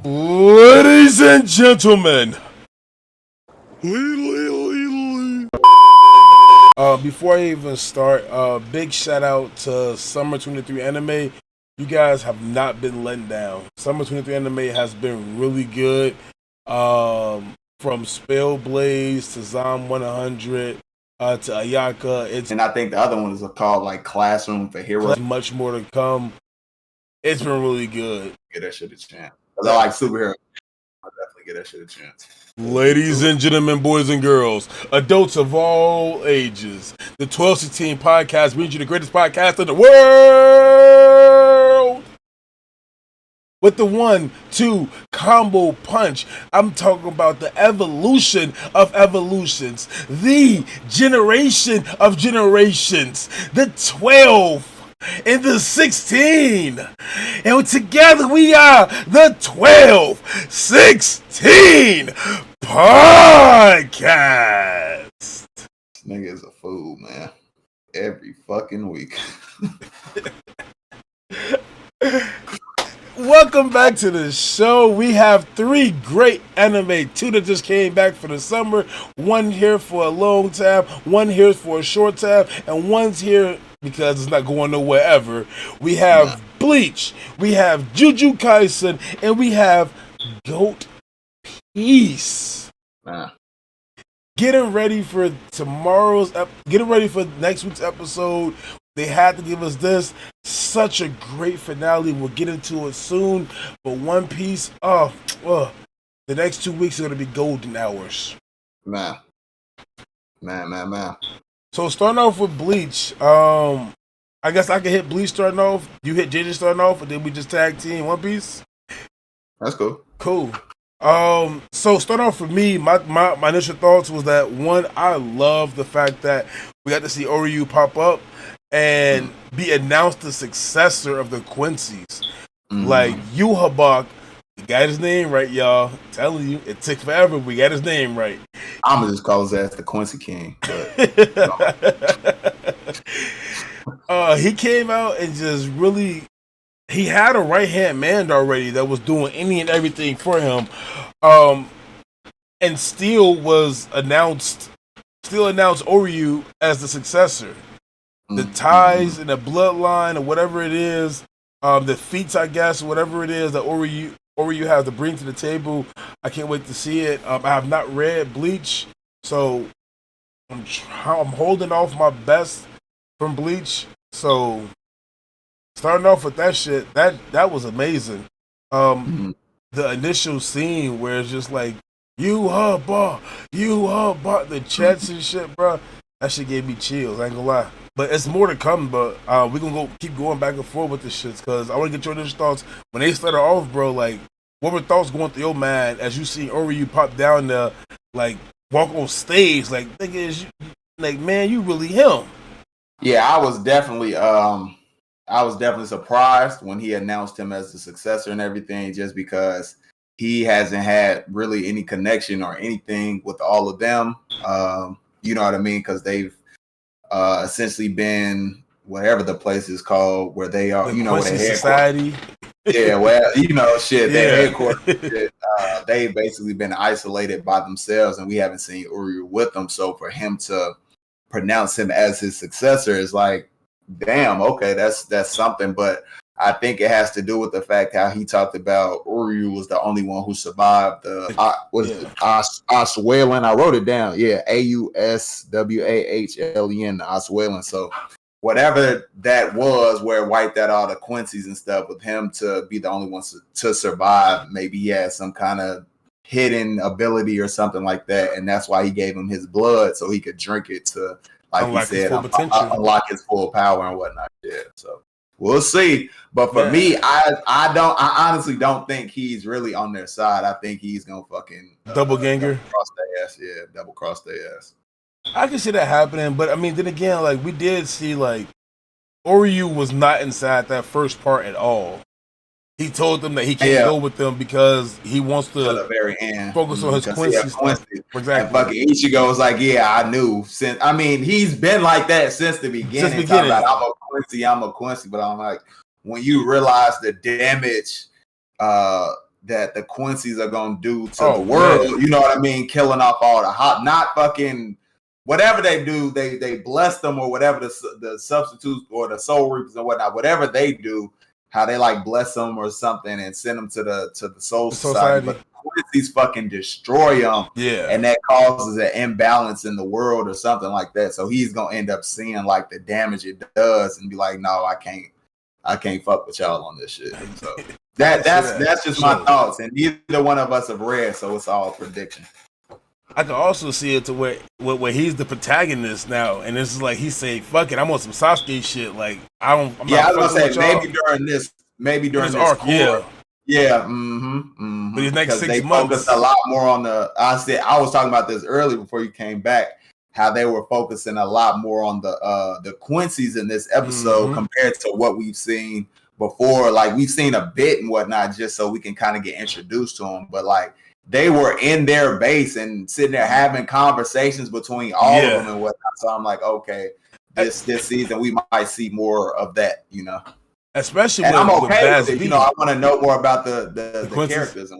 Ladies and gentlemen, before I even start, big shout out to Summer 23 Anime. You guys have not been let down. Summer 23 Anime has been really good. From Spell Blaze to Zom 100 to Ayaka. And I think the other one is called like Classroom for Heroes. Much more to come. It's been really good. Get that shit a chance. I like superheroes. I'll definitely get that shit a chance. Ladies and gentlemen, boys and girls, adults of all ages, the 1216 podcast brings you the greatest podcast in the world. With the 1-2 combo punch, I'm talking about the evolution of evolutions, the generation of generations, the 12 and the 16. And together we are the 1216 podcast. This nigga is a fool, man. Every fucking week. Welcome back to the show. We have 3 great anime, 2 that just came back for the summer, 1 here for a long time, 1 here for a short time, and 1's here because it's not going nowhere ever. We have Bleach, we have Jujutsu Kaisen, and we have Goatness. Getting ready for next week's episode. They had to give us this. Such a great finale. We'll get into it soon. But One Piece, the next 2 weeks are going to be golden hours. Man. So starting off with Bleach, I guess I can hit Bleach starting off. You hit JJ starting off, and then we just tag team One Piece. That's cool. Cool. So starting off for me, my initial thoughts was that, 1, I love the fact that we got to see Oryu pop up and be announced the successor of the Quincy's. Like Yuhabak, we got his name right, y'all. I'm telling you, it took forever. We got his name right. I'm gonna just call his ass the Quincy King. But, he came out and just really, he had a right hand man already that was doing any and everything for him, and still announced Oryu as the successor. The ties and the bloodline or whatever it is, the feats, I guess, whatever it is that Oryu has to bring to the table. I can't wait to see it. I have not read Bleach, so I'm holding off my best from Bleach. So starting off with that shit, that was amazing. The initial scene where it's just like, you hubba, the chats and shit, bro. That shit gave me chills. I ain't gonna lie. But it's more to come, but we're gonna keep going back and forth with this shit, because I want to get your initial thoughts. When they started off, bro, like, what were thoughts going through your mind as you see Oryu pop down there, like, walk on stage, like, man, you really him. Yeah, I was definitely surprised when he announced him as the successor and everything, just because he hasn't had really any connection or anything with all of them. You know what I mean? Because they've essentially been whatever the place is called where they are, you know, where they society. Yeah, well, you know, their headquarters. They've basically been isolated by themselves, and we haven't seen Oryu with them. So for him to pronounce him as his successor is like, damn, okay, that's something. But I think it has to do with the fact how he talked about Oryu was the only one who survived the Auswahlen. I wrote it down. Yeah, Auswahlen, Auswahlen. So whatever that was, where it wiped out all the Quincy's and stuff, with him to be the only one to survive, maybe he had some kind of hidden ability or something like that, and that's why he gave him his blood so he could drink it to, like he said, unlock his full power and whatnot. Yeah, so we'll see. But for me, I honestly don't think he's really on their side. I think he's gonna fucking double ganger, cross their ass. Yeah, double cross their ass. I can see that happening, but I mean, then again, like, we did see, like, Oryu was not inside that first part at all. He told them that he can't go with them because he wants to the very end focus on his Quincy stuff. Exactly. And fucking Ichigo was like, yeah, I knew. He's been like that since the beginning. About, I'm a Quincy. But I'm like, when you realize the damage that the Quincy's are gonna do to the world. Man. You know what I mean? Killing off all the not fucking whatever they do. They bless them or whatever the substitutes or the soul reapers or whatnot. Whatever they do, how they like bless them or something and send them to the soul society. But Quincy's fucking destroy them. Yeah, and that causes an imbalance in the world or something like that. So he's gonna end up seeing like the damage it does and be like, no, I can't fuck with y'all on this shit. So that's just my thoughts, and neither one of us have read, so it's all prediction. I can also see it to where he's the protagonist now, and this is like he say, "Fuck it, I'm on some Sasuke shit." Like I was gonna say maybe during this arc, core, but these next 6 they months, focused a lot more on the. I was talking about this early before you came back. How they were focusing a lot more on the Quincy's in this episode compared to what we've seen before. Like we've seen a bit and whatnot, just so we can kind of get introduced to them. But like they were in their base and sitting there having conversations between all of them and whatnot. So I'm like, okay, this season we might see more of that, you know. Especially and I'm okay with it. You know, I want to know more about the characters.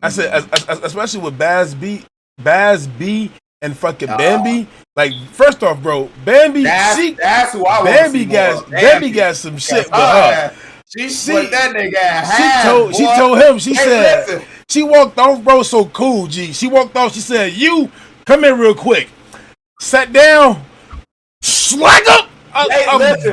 I said, especially with Baz B. And fucking Bambi, like first off, bro, Bambi, that's who I Bambi got some shit with her. She put that nigga half, she told him, she said, listen. She walked off, bro, so cool, G. She walked off, she said, you, come here real quick. Sat down, slag up.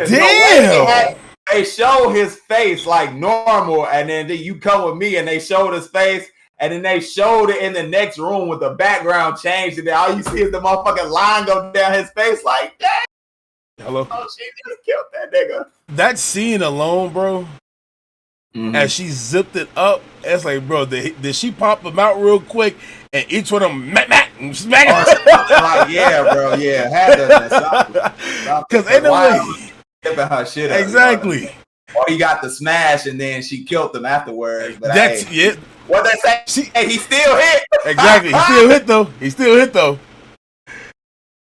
Damn. They show his face like normal, and then you come with me and they showed his face. And then they showed it in the next room with the background changed, and then all you see is the motherfucking line go down his face like, dang. Hello? Oh, she just killed that nigga. That scene alone, bro, as she zipped it up, it's like, bro, did she pop them out real quick and each one of them smack like, yeah, bro, yeah. Had to. Because ain't no way. Giving her shit up, exactly. Or he got the smash and then she killed him afterwards. But that's it. What they say? Hey, he still hit. Exactly. He still hit though.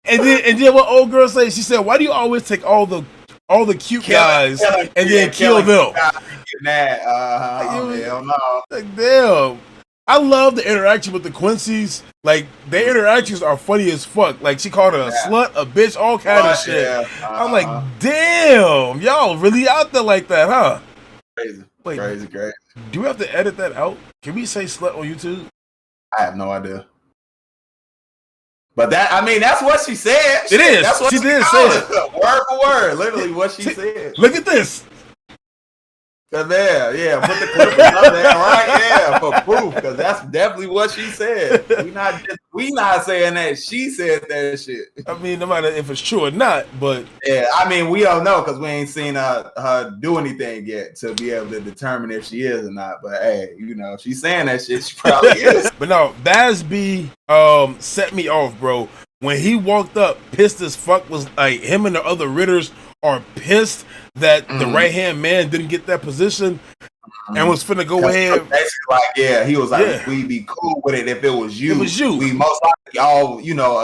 And then what old girl say? She said, "Why do you always take all the cute guys and then kill them?" Hell no. Like, damn. I love the interaction with the Quincy's. Like their interactions are funny as fuck. Like she called her a slut, a bitch, all kind of shit. I'm like, damn, y'all really out there like that, huh? Crazy. Wait, crazy. Do we have to edit that out? Can we say slut on YouTube? I have no idea. But that's what she said. It is. That's what she did say it. Word for word. Literally what she said. Look at this. There, put the clip up there, right? For proof, because that's definitely what she said. We not saying that she said that shit. I mean, no matter if it's true or not, but we don't know because we ain't seen her do anything yet to be able to determine if she is or not. But hey, if she's saying that shit, she probably is. But no, Baz B set me off, bro. When he walked up, pissed as fuck, was like him and the other Ritters are pissed that the right hand man didn't get that position and was finna go ahead. Basically, like, he was like, we'd be cool with it if it was you. We most likely all,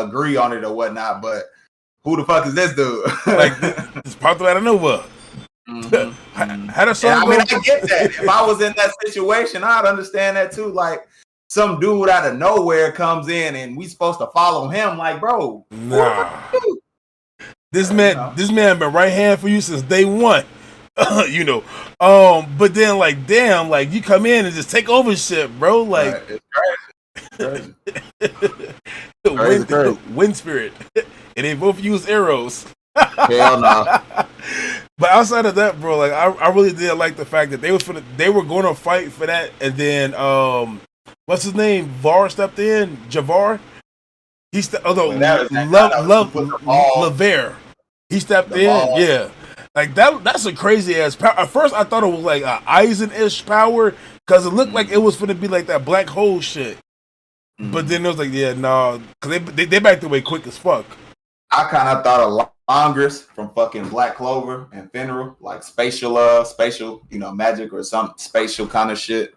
agree on it or whatnot. But who the fuck is this dude? Like, this popped out of nowhere. How does I get that. If I was in that situation, I'd understand that too. Like, some dude out of nowhere comes in and we supposed to follow him. Like, bro, nah. This man been right hand for you since day one. But then like, damn, like you come in and just take over shit, bro. Like, it's crazy. Wind spirit. And they both use arrows. Hell no. But outside of that, bro, like I really did like the fact that they were going to fight for that, and then what's his name? Var stepped in. Javar. Laver. He stepped in, yeah. Like that's a crazy ass power. At first, I thought it was like a Aizen-ish power because it looked like it was gonna be like that black hole shit. But then it was like, because they backed away quick as fuck. I kind of thought of Longress from fucking Black Clover and Fenrir, like spatial, magic or some spatial kind of shit.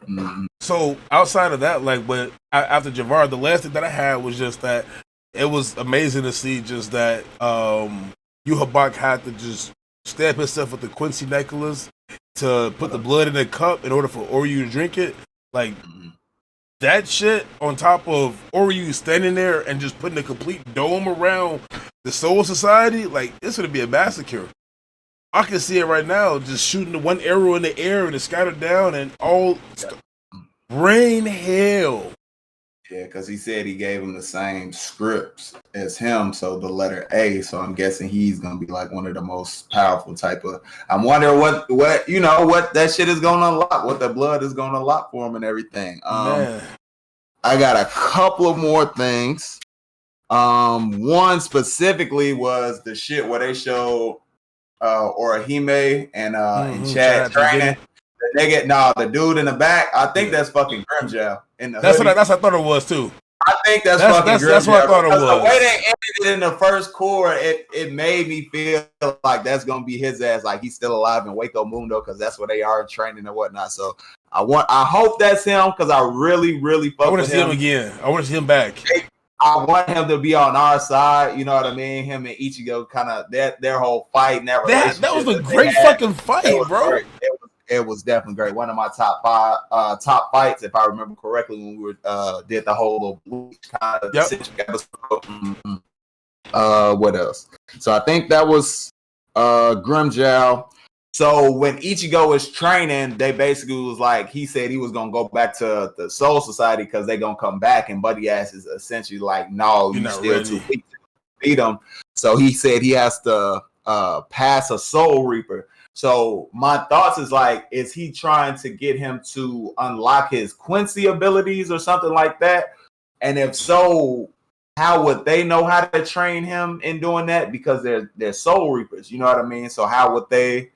So outside of that, like, but after Javar, the last thing that I had was just that it was amazing to see just that Yuhabak had to just stab himself with the Quincy necklace to put the blood in the cup in order for Oryu to drink it. Like that shit on top of Oryu standing there and just putting a complete dome around the Soul Society, like it's gonna be a massacre. I can see it right now, just shooting the one arrow in the air and it scattered down and all rain hell. Yeah, because he said he gave him the same scripts as him, so the letter A. So I'm guessing he's gonna be like one of the most powerful type of. I'm wondering what that shit is gonna unlock, what the blood is gonna unlock for him and everything. Man. I got a couple of more things. One specifically was the shit where they showed Orihime and Chad training. The dude in the back, I think that's fucking Grimjaw. That's what I thought it was too. I think that's fucking Grimjaw. That's what I thought it was. The way they ended it in the first core, it made me feel like that's gonna be his ass, like he's still alive in Waco Mundo, because that's where they are training and whatnot. So I hope that's him, because I really fuck with him. I want to see him again. I want to see him back. I want him to be on our side, you know what I mean? Him and Ichigo, kind of their whole fight and that relationship. That was a great fucking fight, bro. Great. It was definitely great. One of my top fights, if I remember correctly, when we did the whole little Bleach kind of episode. What else? So I think that was Grimjaw. So when Ichigo was training, they basically was like, he said he was gonna go back to the Soul Society because they gonna come back, and Buddy Ass is essentially like, no, you're still too weak to beat them. So he said he has to pass a Soul Reaper. So my thoughts is like, is he trying to get him to unlock his Quincy abilities or something like that? And if so, how would they know how to train him in doing that? Because they're Soul Reapers, you know what I mean? So how would they,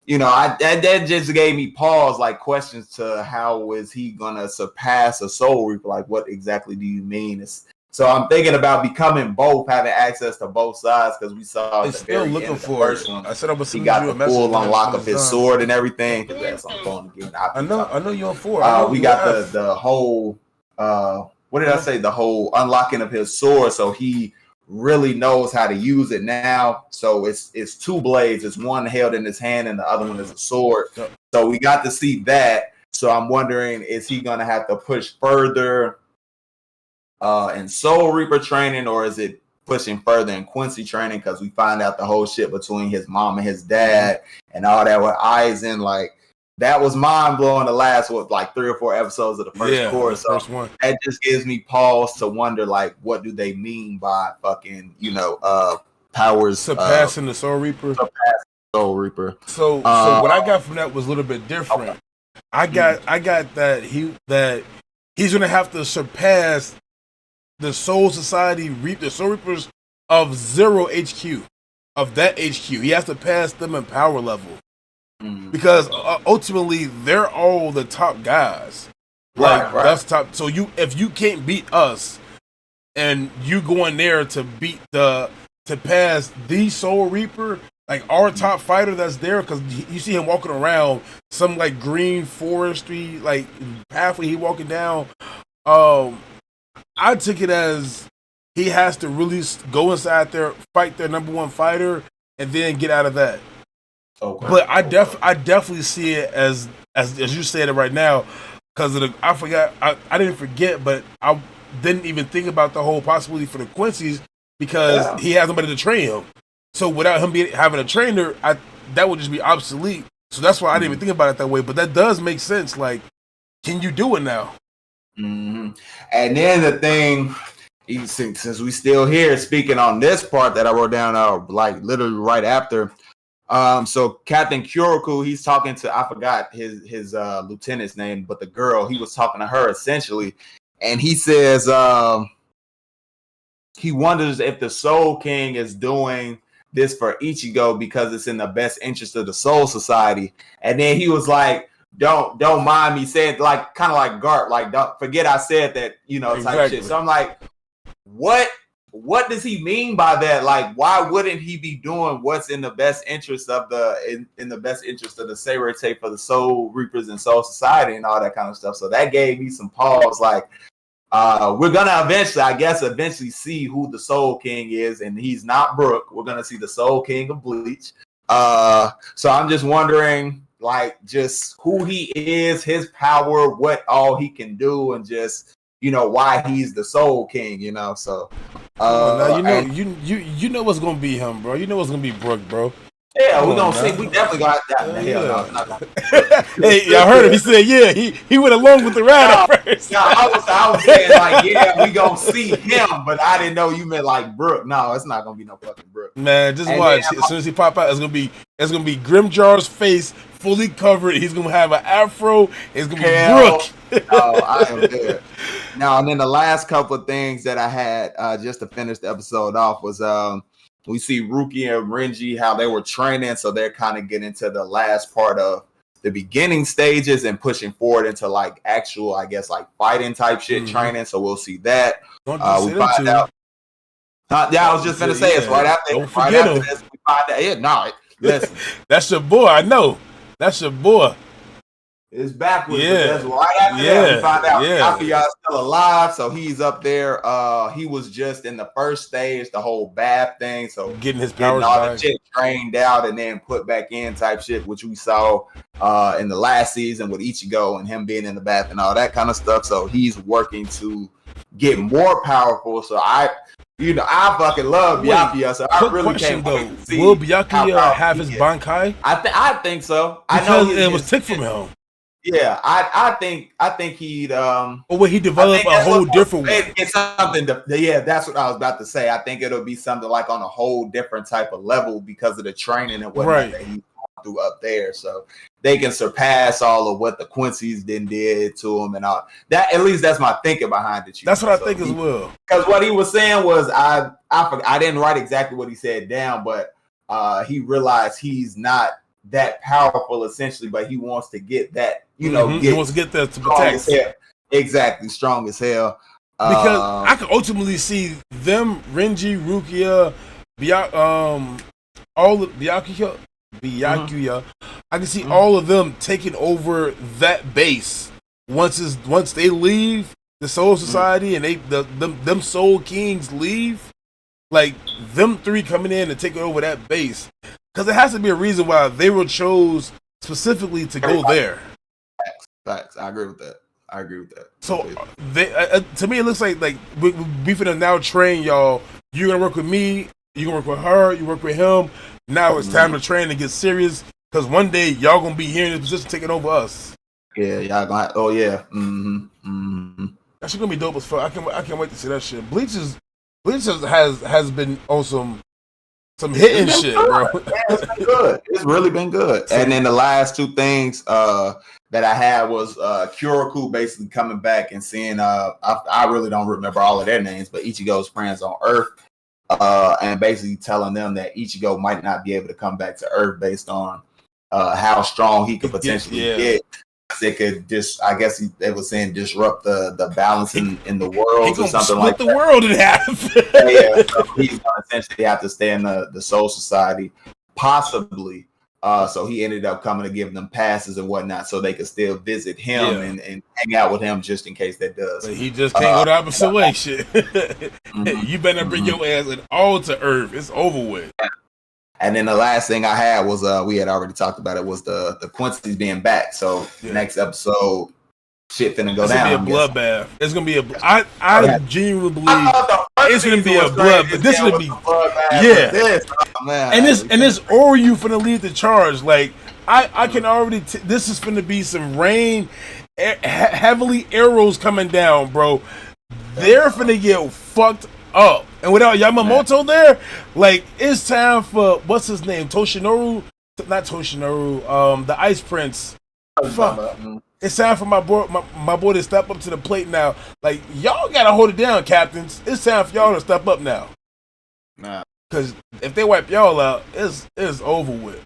that just gave me pause, like questions to how is he gonna surpass a Soul Reaper? Like, what exactly do you mean? So I'm thinking about becoming both, having access to both sides, because we saw at the very end of the first one. I said I was. He got the full unlock of his sword and everything. That's on phone again. I know you're on 4. We got the whole. What did I say? The whole unlocking of his sword, so he really knows how to use it now. So it's 2 blades. It's one held in his hand, and the other one is a sword. Yep. So we got to see that. So I'm wondering, is he gonna have to push further in Soul Reaper training, or is it pushing further in Quincy training? Because we find out the whole shit between his mom and his dad and all that with Aizen, like that was mind blowing. The last 3 or 4 episodes of the first course. So first one. That just gives me pause to wonder, like, what do they mean by fucking powers surpassing the Soul Reaper? Soul Reaper. So what I got from that was a little bit different. Okay. I got that he's gonna have to surpass the Soul Society, the Soul Reapers of 0 HQ, of that HQ. He has to pass them in power level. Because ultimately they're all the top guys. Right. That's top. So if you can't beat us and you go in there to pass the Soul Reaper, like our top fighter that's there, because you see him walking around some like green forestry like pathway he walking down. I took it as he has to really go inside there, fight their number 1 fighter, and then get out of that. Okay. But I definitely see it as you said it right now, because I forgot, I didn't forget, but I didn't even think about the whole possibility for the Quincy's, because he has nobody to train him. So without him having a trainer, that would just be obsolete. So that's why I didn't even think about it that way. But that does make sense. Like, can you do it now? Mm-hmm. And then the thing, since we still here, speaking on this part that I wrote down, like literally right after. So Captain Kyoraku, he's talking to, I forgot his lieutenant's name, but the girl, he was talking to her essentially, and he says he wonders if the Soul King is doing this for Ichigo because it's in the best interest of the Soul Society. And then he was like, don't mind me saying, like, kind of like Garp, like, don't forget I said that, type shit. So I'm like, what does he mean by that? Like, why wouldn't he be doing what's in the best interest of in the best interest of the Seirete for the Soul Reapers and Soul Society and all that kind of stuff? So that gave me some pause. Like, we're gonna eventually see who the Soul King is, and he's not Brook. We're gonna see the Soul King of Bleach. So I'm just wondering, like just who he is, his power, what all he can do, and just why he's the Soul King. So now you know what's gonna be him, bro. You know what's gonna be Brook, bro. Yeah, we're gonna see. We definitely got that. Hell no. Hey, y'all heard him. He said, yeah, he went along with the ride at first. No, I was saying like, yeah, we gonna see him, but I didn't know you meant like Brook. No, it's not gonna be no fucking Brook. Man, just watch. As soon as he pop out, it's gonna be Grimjar's face fully covered. He's gonna have an afro. It's gonna be Brook. Oh, I am there. Now, and then the last couple of things that I had just to finish the episode off was we see Ruki and Renji, how they were training. So they're kind of getting to the last part of the beginning stages and pushing forward into like actual, I guess, like fighting type shit training. So we'll see that. We find out. I was just going to say it's right after, this. We find out. Yeah, no, listen. That's your boy. I know. That's your boy. It's backwards. Yeah. That's right after that. We find out Epsiode's still alive, so he's up there. He was just in the first stage, the whole bath thing. So getting his powers all the shit drained out and then put back in type shit, which we saw in the last season with Ichigo and him being in the bath and all that kind of stuff. So he's working to get more powerful. So I fucking love Byakuya, so I really can't wait to see. Will Byakuya have his Bankai? I think so. Because I know it was took from him. Yeah, I think he'd or would he develop a whole different way? It's something that's what I was about to say. I think it'll be something like on a whole different type of level because of the training and whatnot that he's going through up there. So they can surpass all of what the Quincy's did to him and all that. At least that's my thinking behind it. That's what I think as well. Because what he was saying was I didn't write exactly what he said down, but he realized he's not that powerful essentially, but he wants to get that, he wants to get that to protect. Exactly, strong as hell. Because I can ultimately see them, Renji, Rukia, all of Byakuya. I can see all of them taking over that base once they leave the Soul Society and them Soul Kings leave. Like them three coming in and taking over that base. Because there has to be a reason why they were chose specifically to go there. Facts. I agree with that. So they, to me, it looks like we finna now train y'all. You're gonna work with me. You're gonna work with her. You work with him. Now it's time to train and get serious. Because one day y'all gonna be here in this position taking over us. Yeah, y'all gonna. Oh yeah. That shit gonna be dope as fuck. I can't wait to see that shit. Bleach has been on some hitting shit, bro. Yeah, it's been good. It's really been good. And then the last two things that I had was Kyoraku basically coming back and seeing I really don't remember all of their names, but Ichigo's friends on Earth, and basically telling them that Ichigo might not be able to come back to Earth based on how strong he could potentially get. It could just, I guess they were saying, disrupt the balance in the world or something like that. Split the world in half. Yeah, so he's gonna essentially have to stay in the Soul Society, possibly. So he ended up coming to give them passes and whatnot, so they could still visit him and hang out with him just in case that does. But he just can't go the opposite way. Shit, you better bring your ass all to Earth. It's over with. And then the last thing I had was we had already talked about it was the Quincy's being back. So next episode, shit finna go down. It's gonna be a bloodbath. It's gonna be I genuinely believe it's gonna be a blood. But this is gonna be and this Oryu finna lead the charge. Like I can already. This is finna be some rain, heavily arrows coming down, bro. They're finna get fucked up. And without Yamamoto there, like it's time for what's his name, Toshinori, not Toshinori, the Ice Prince. Fuck. It's time for my boy to step up to the plate now. Like y'all gotta hold it down, captains. It's time for y'all to step up now. Nah, because if they wipe y'all out, it's over with.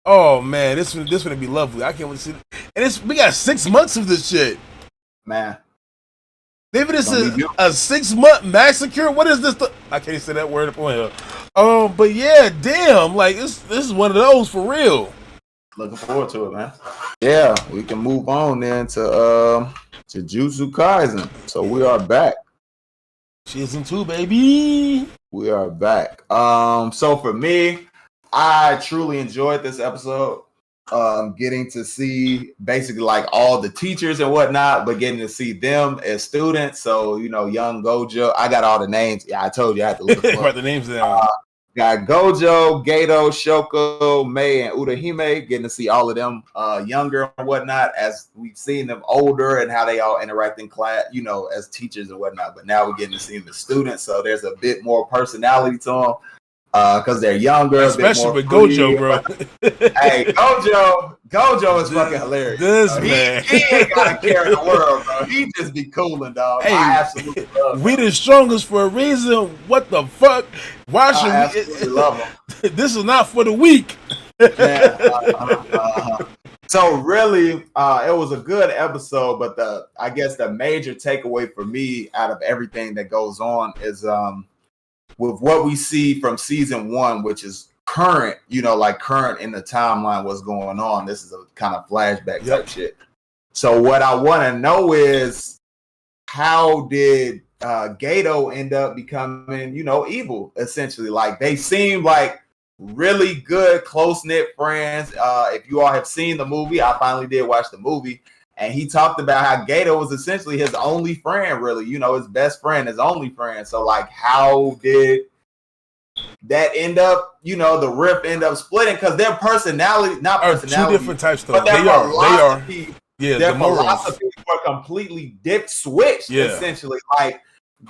Oh man, this gonna be lovely. I can't wait to see it. And we got 6 months of this shit, man. Maybe this is a 6-month massacre. What is this? I can't say that word up on here. But yeah, damn, like this is one of those for real. Looking forward to it, man. Yeah, we can move on then to Jujutsu Kaisen. So we are back. Season 2, baby. We are back. So for me, I truly enjoyed this episode. getting to see basically like all the teachers and whatnot, but getting to see them as students. So, young Gojo, I got all the names. Yeah, I told you I had to look them up. Write the names down. Got Gojo, Gato, Shoko, Mei, and Urahime, getting to see all of them younger and whatnot, as we've seen them older and how they all interact in class, as teachers and whatnot. But now we're getting to see them as students, so there's a bit more personality to them. Because they're younger, especially with Gojo, bro. Hey, Gojo is fucking hilarious. He ain't got a care in the world, bro. He just be cooling, dog. Hey, I absolutely love him. We the strongest for a reason. What the fuck? Why should I absolutely love him. This is not for the weak. So really, it was a good episode, but I guess the major takeaway for me out of everything that goes on is with what we see from season 1, which is current, current in the timeline, what's going on. This is a kind of flashback type shit. So what I want to know is, how did Gato end up becoming, evil, essentially? Like, they seem like really good, close-knit friends. If you all have seen the movie, I finally did watch the movie. And he talked about how Gato was essentially his only friend, really, his best friend, his only friend. So, like, how did that end up, the rift end up splitting? Because their personality, not personality, two different types, though. But they are. Yeah, their philosophies were completely switched, essentially. Like,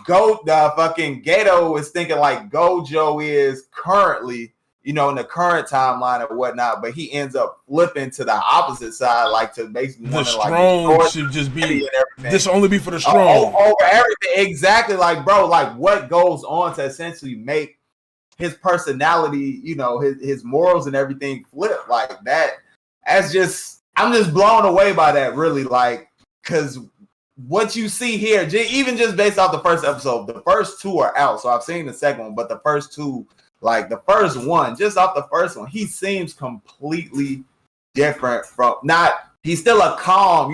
fucking Gato is thinking like Gojo is currently, in the current timeline or whatnot, but he ends up flipping to the opposite side, like to basically the strong should just be this only be for the strong over everything. Exactly, like, bro, like what goes on to essentially make his personality, his morals and everything flip like that. I'm just blown away by that, really, like, because what you see here, even just based off the first episode, the first 2 are out, so I've seen the second one, but the first 2. Like the first one, just off the first one, he seems completely different from he's still a calm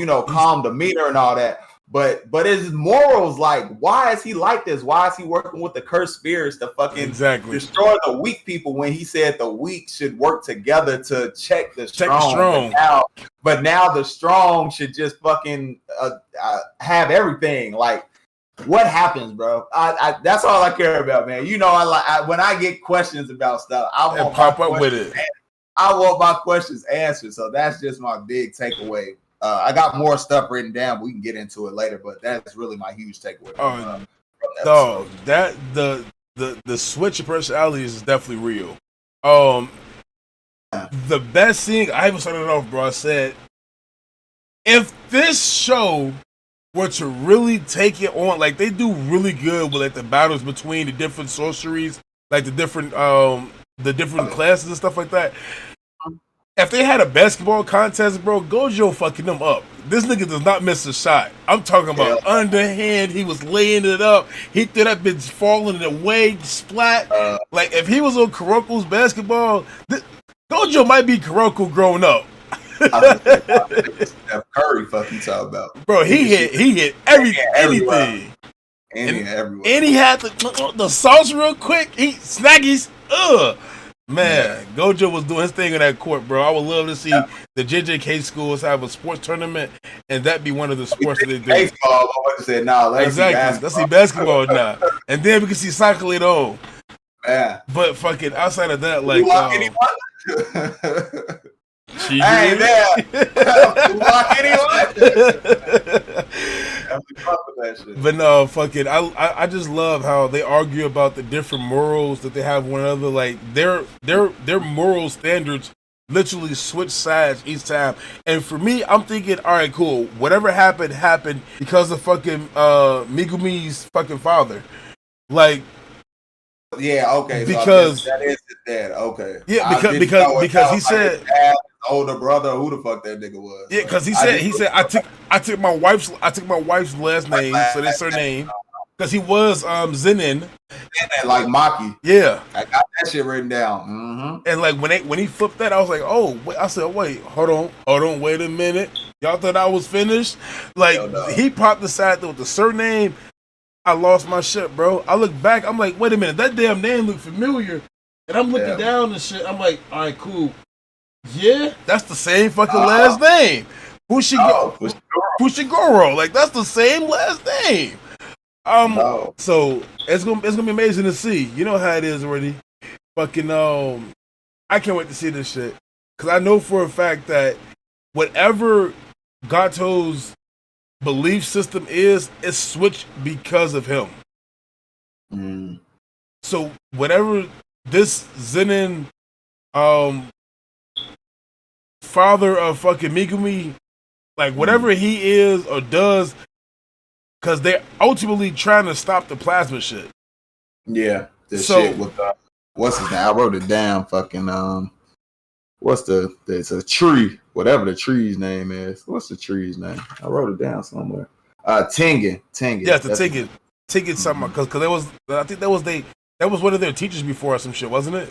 demeanor and all that. But his morals, like, why is he like this? Why is he working with the cursed spirits to fucking destroy the weak people when he said the weak should work together to check the strong? But now the strong should just fucking have everything. Like, what happens, bro? That's all I care about, man. When I get questions about stuff, I want pop up with it. I want my questions answered. So that's just my big takeaway. I got more stuff written down. But we can get into it later, but that's really my huge takeaway. No, that the switch of personalities is definitely real. The best thing I even started off, bro. I said, if this show were to really take it on, like they do really good with like the battles between the different sorceries, like the different classes and stuff like that. If they had a basketball contest, bro, Gojo fucking them up. This nigga does not miss a shot. I'm talking about underhand. He was laying it up. He threw that bitch falling away, splat. Like if he was on Kuroko's basketball, Gojo might be Kuroko grown up. Steph Curry, fuck you talking about, bro? He hit anything, and he had the sauce real quick. He snaggies, man. Gojo was doing his thing in that court, bro. I would love to see the JJK schools have a sports tournament, and that be one of the sports that they do. Baseball, I said, let's see basketball now, and then we can see soccer later on. Yeah, but fucking outside of that, like. Hey man, block anyone. But no, fuck it. I just love how they argue about the different morals that they have one another. Like their moral standards literally switch sides each time. And for me, I'm thinking, all right, cool. Whatever happened because of fucking Megumi's fucking father. Like. Yeah, okay. Because so that is his dad. Okay. Yeah, because he said his older brother, who the fuck that nigga was. Yeah, because he said I took my wife's last name, so that's her name. Because he was Zenin. Like Maki. Yeah. I got that shit written down. Mm-hmm. And like when he flipped that, I was like, oh, I said, wait, hold on, wait a minute. Y'all thought I was finished? Like he popped the side with the surname. I lost my shit, bro. I look back, I'm like, wait a minute, that damn name looked familiar. And I'm looking down and shit. I'm like, all right, cool. Yeah, that's the same fucking last name. Fushiguro. Like that's the same last name. So it's gonna be amazing to see. You know how it is already. Fucking I can't wait to see this shit because I know for a fact that whatever Gato's belief system is, it's switched because of him. Mm. So whatever this Zenin, father of fucking Megumi, like whatever he is or does, because they're ultimately trying to stop the plasma shit. Yeah, shit with what's his name? I wrote it down. Fucking it's a tree, whatever the tree's name is. What's the tree's name? I wrote it down somewhere. Tengen. Yeah, it's the Tengen. Tengen something because I think that was one of their teachers before or some shit, wasn't it?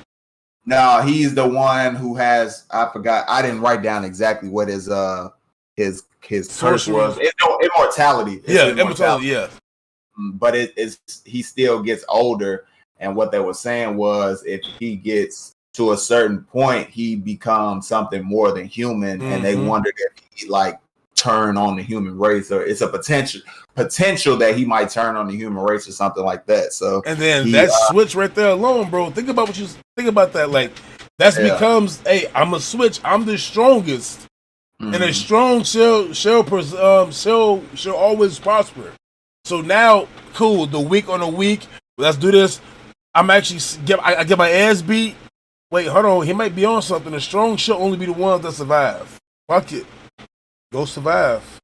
No, he's the one who has. I forgot. I didn't write down exactly what his curse was. It's immortality. Immortality. Yeah, but he still gets older. And what they were saying was, if he gets to a certain point, he becomes something more than human. And they wondered if he like turn on the human race, or it's a potential that he might turn on the human race or something like that. So, and then that switch right there alone, bro. Think about that. Like that becomes, hey, I'm a switch. I'm the strongest, and a strong shall always prosper. So now, cool. The week on a week, let's do this. I'm actually I get my ass beat. Wait, hold on. He might be on something. The strong should only be the ones that survive. Fuck it. Go survive.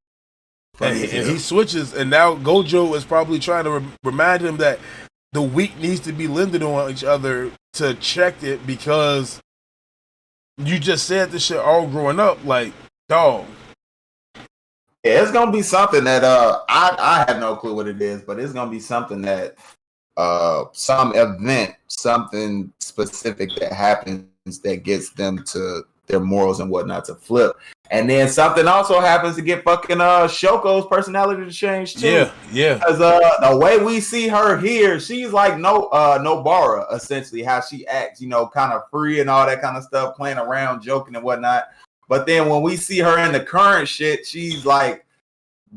And he switches, and now Gojo is probably trying to remind him that the weak needs to be lended on each other to check it, because you just said this shit all growing up. Like, dog. Yeah, it's gonna be something that I have no clue what it is, but it's gonna be something that some event, something specific that happens that gets them to their morals and whatnot to flip. And then something also happens to get fucking Shoko's personality to change too. Yeah. Because the way we see her here, she's like Nobara, essentially, how she acts, kind of free and all that kind of stuff, playing around, joking and whatnot. But then when we see her in the current shit, she's like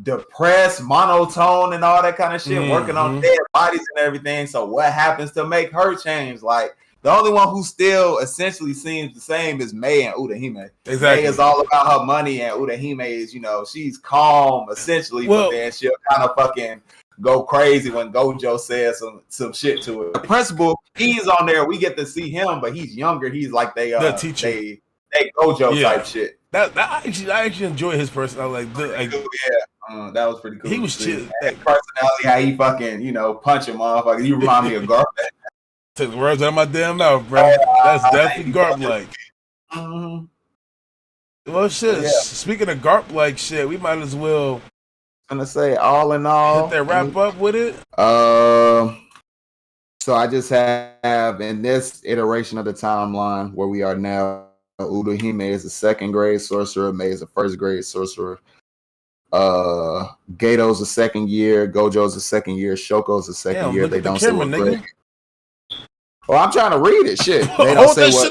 depressed, monotone, and all that kind of shit, working on dead bodies and everything. So what happens to make her change? Like, the only one who still essentially seems the same is Mei and Udahime. Exactly. Mei is all about her money, and Udahime is, she's calm essentially, but then she'll kind of fucking go crazy when Gojo says some shit to her. The principal, he's on there. We get to see him, but he's younger. He's like the teacher. They Gojo type shit. That I actually enjoy his personality. That was pretty cool. He was chill. Personality, how he fucking punch him off. You remind me of Garp. Took the words out of my damn mouth, bro. That's definitely Garp-like. Well, shit. Yeah. Speaking of Garp-like shit, we might as well. I'm gonna say, all in all, hit that wrap up with it. So I just have in this iteration of the timeline where we are now, Udahime is a second grade sorcerer. Mei is a first grade sorcerer. Gato's a second year. Gojo's a second year. Shoko's a second year. They don't say what grade. Well, I'm trying to read it. Shit, they don't say what.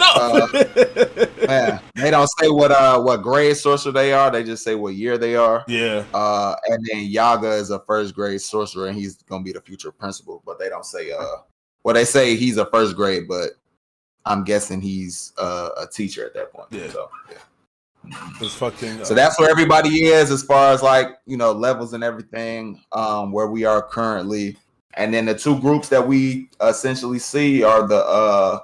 Man, they don't say what grade sorcerer they are. They just say what year they are. Yeah. And then Yaga is a first grade sorcerer, and he's gonna be the future principal. But they don't say. Well, they say he's a first grade, but I'm guessing he's a teacher at that point. Yeah. So, yeah. It's fucking. So that's where everybody is as far as like levels and everything. Where we are currently. And then the two groups that we essentially see are the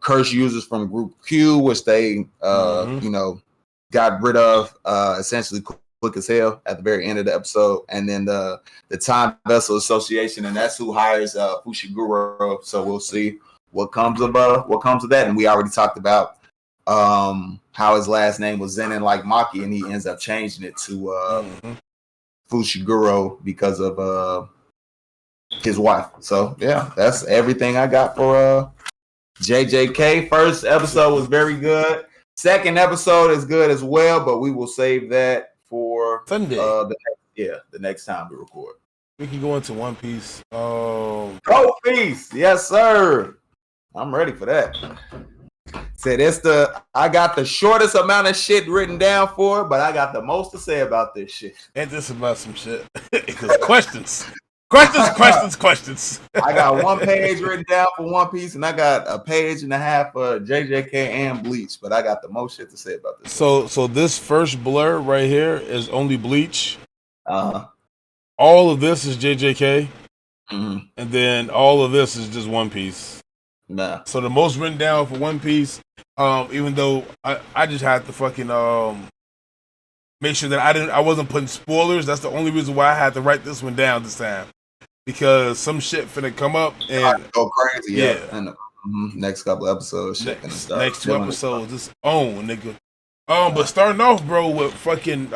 curse users from Group Q, which they got rid of essentially quick as hell at the very end of the episode, and then the Time Vessel Association, and that's who hires Fushiguro. So we'll see what comes of that. And we already talked about how his last name was Zenin like Maki, and he ends up changing it to Fushiguro because of his wife. So yeah, that's everything I got for JJK. First episode was very good. Second episode is good as well, but we will save that for Sunday. The next time we record. We can go into One Piece. Go Piece, yes sir. I'm ready for that. Said I got the shortest amount of shit written down for it, but I got the most to say about this shit. And this about some shit. Because questions. Questions. I got 1 page written down for One Piece, and I got a page and a half for JJK and Bleach, but I got the most shit to say about this. So this first blur right here is only Bleach. Uh-huh. All of this is JJK. Mm-hmm. And then all of this is just One Piece. Nah. So the most written down for One Piece, even though I just had to fucking make sure that I wasn't putting spoilers. That's the only reason why I had to write this one down this time. Because some shit finna come up and go crazy, yeah. And next couple episodes, shit next 2 episodes, just own, nigga. But starting off, bro, with fucking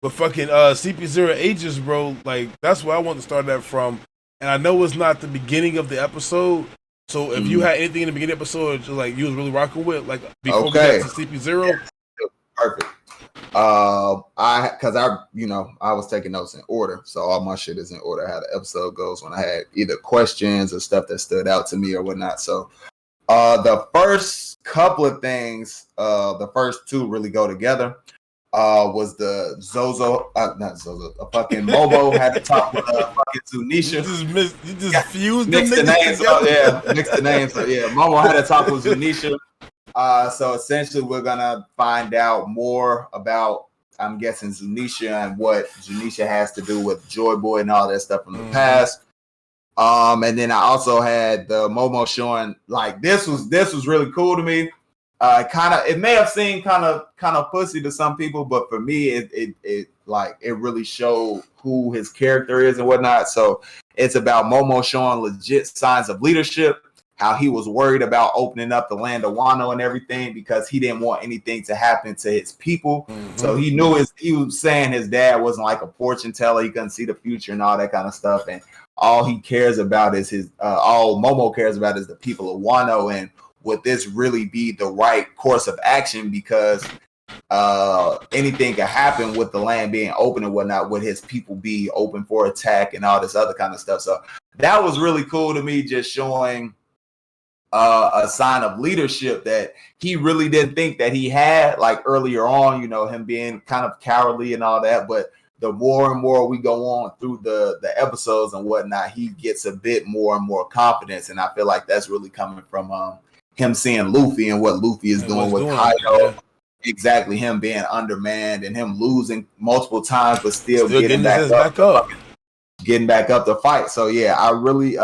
CP0 Aegis, bro, like that's where I want to start that from. And I know it's not the beginning of the episode, so if you had anything in the beginning of the episode, just like you was really rocking with, like before we got to CP0, perfect. I was taking notes in order, so all my shit is in order how the episode goes when I had either questions or stuff that stood out to me or whatnot. So the first couple of things, the first two really go together. Was the fucking Momo had to talk with fucking Zunisha. You just fused mixed the names. Mixed the names. So yeah, Momo had to talk with Zunisha. So essentially, we're gonna find out more about, I'm guessing, Zunisha and what Zunisha has to do with Joy Boy and all that stuff from the past. And then I also had the Momo showing, like, this was really cool to me. It may have seemed kind of pussy to some people, but for me, it really showed who his character is and whatnot. So it's about Momo showing legit signs of leadership, how he was worried about opening up the land of Wano and everything because he didn't want anything to happen to his people. So he knew he was saying his dad wasn't like a fortune teller. He couldn't see the future and all that kind of stuff. And all he cares about is all Momo cares about is the people of Wano. And would this really be the right course of action? Because anything could happen with the land being open and whatnot. Would his people be open for attack and all this other kind of stuff? So that was really cool to me, just showing a sign of leadership that he really didn't think that he had, like earlier on, him being kind of cowardly and all that. But the more and more we go on through the episodes and whatnot, he gets a bit more and more confidence. And I feel like that's really coming from him seeing Luffy and what Luffy is doing with Kaido. Yeah. Exactly, him being undermanned and him losing multiple times, but still getting back up. Getting back up to fight. So yeah, I really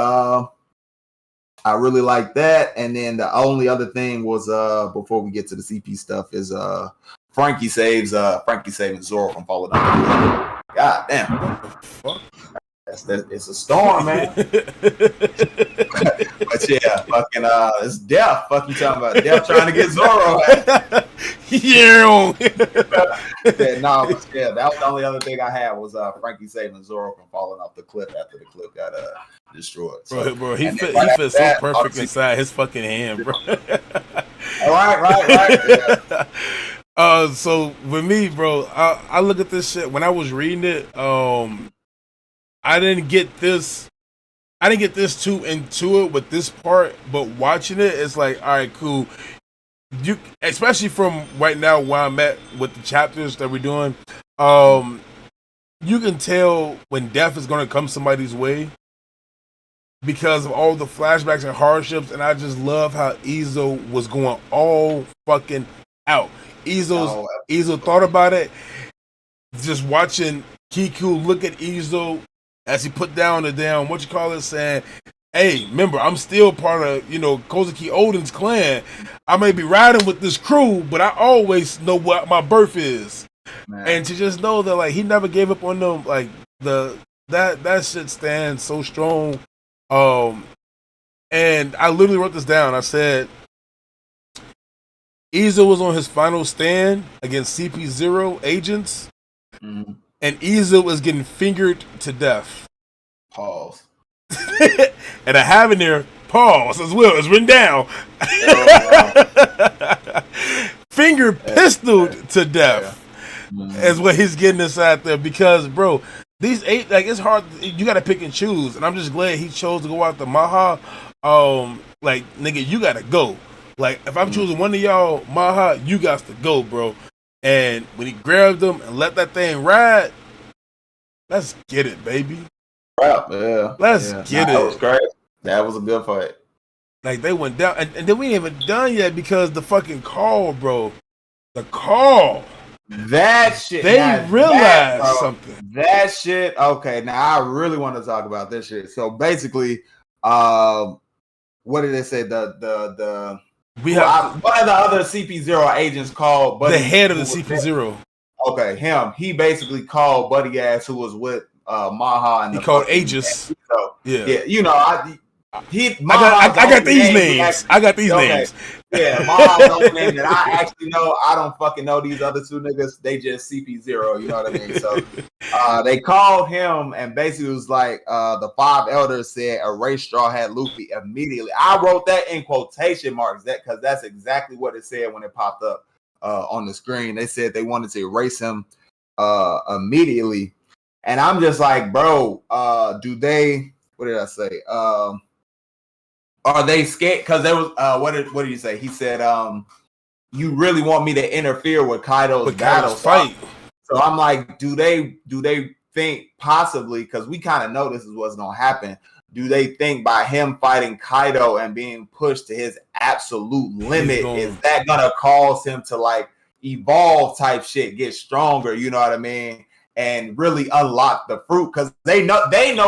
like that. And then the only other thing was before we get to the CP stuff is Frankie saving Zoro from falling down. God damn. It's a storm, man. But yeah, fucking it's Death. Fuck you talking about? Death trying to get Zoro. Yeah. But yeah, that was the only other thing I had was Frankie saving Zoro from falling off the cliff after the cliff got destroyed. So, bro, he fit so perfect inside his fucking hand, bro. Right. Yeah. So with me, bro, I look at this shit when I was reading it. I didn't get this too into it with this part, but watching it, it's like, all right, cool. You, especially from right now where I'm at with the chapters that we're doing, you can tell when death is going to come somebody's way because of all the flashbacks and hardships. And I just love how Izo was going all fucking out. Izo thought about it. Just watching Kiku look at Izo as he put down the damn, saying, hey, remember, I'm still part of, Kozuki Oden's clan. I may be riding with this crew, but I always know what my birth is. Man. And to just know that, like, he never gave up on them, like, that shit stands so strong. And I literally wrote this down. I said, Izo was on his final stand against CP0 agents. Mm-hmm. And Izo is getting fingered to death. Pause. And I have in there, pause as well. It's written down. Finger pistoled to death is what he's getting inside there. Because, bro, these 8, like, it's hard. You got to pick and choose. And I'm just glad he chose to go out the Maha like nigga, you gotta go. Like if I'm choosing one of y'all, Maha, you got to go, bro. And when he grabbed them and let that thing ride, let's get it, baby. Yeah, let's get it. That was great. That was a good fight. Like they went down, and then we ain't even done yet because the fucking call, bro. The call. That shit. They realized something. That shit. Okay, now I really want to talk about this shit. So basically, what did they say? One of the other CP0 agents called Buddy, the head of the CP0. Okay, him. He basically called Buddy Ass, who was with Maha, and he called Aegis. So, yeah, you know, I got these names. I got these names. Yeah, Maha's the only name that I actually know. I don't fucking know these other two niggas. They just CP0. You know what I mean? So they called him, and basically it was like the 5 elders said erase Straw Hat Luffy immediately. I wrote that in quotation marks because that's exactly what it said when it popped up on the screen. They said they wanted to erase him immediately, and I'm just like, bro, do they? What did I say? Are they scared? Because there was what did you say? He said, "You really want me to interfere with Kaido's battle fight?" So I'm like, do they think possibly? Because we kind of know this is what's gonna happen. Do they think by him fighting Kaido and being pushed to his absolute limit, is that gonna cause him to like evolve type shit, get stronger? You know what I mean? And really unlock the fruit because they know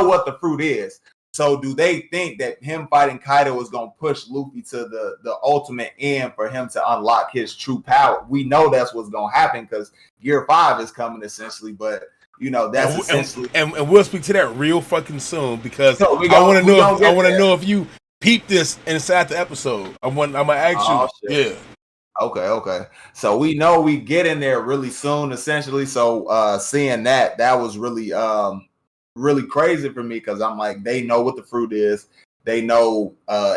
what the fruit is. So do they think that him fighting Kaido is going to push Luffy to the ultimate end for him to unlock his true power? We know that's what's going to happen because Gear 5 is coming essentially, but you know that's essentially. And we'll speak to that real fucking soon because I want to know if you peep this inside the episode. I'm gonna ask you. Shit. Yeah. Okay. So we know we get in there really soon, essentially. So seeing that was really really crazy for me because I'm like, they know what the fruit is. They know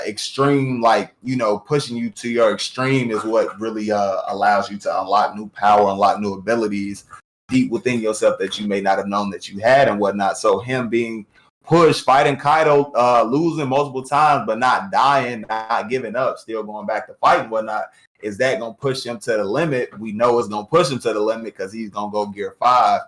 extreme, like, you know, pushing you to your extreme is what really allows you to unlock new power, unlock new abilities deep within yourself that you may not have known that you had and whatnot. So him being pushed, fighting Kaido, losing multiple times, but not dying, not giving up, still going back to fight and whatnot. Is that going to push him to the limit? We know it's going to push him to the limit because he's going to go Gear 5.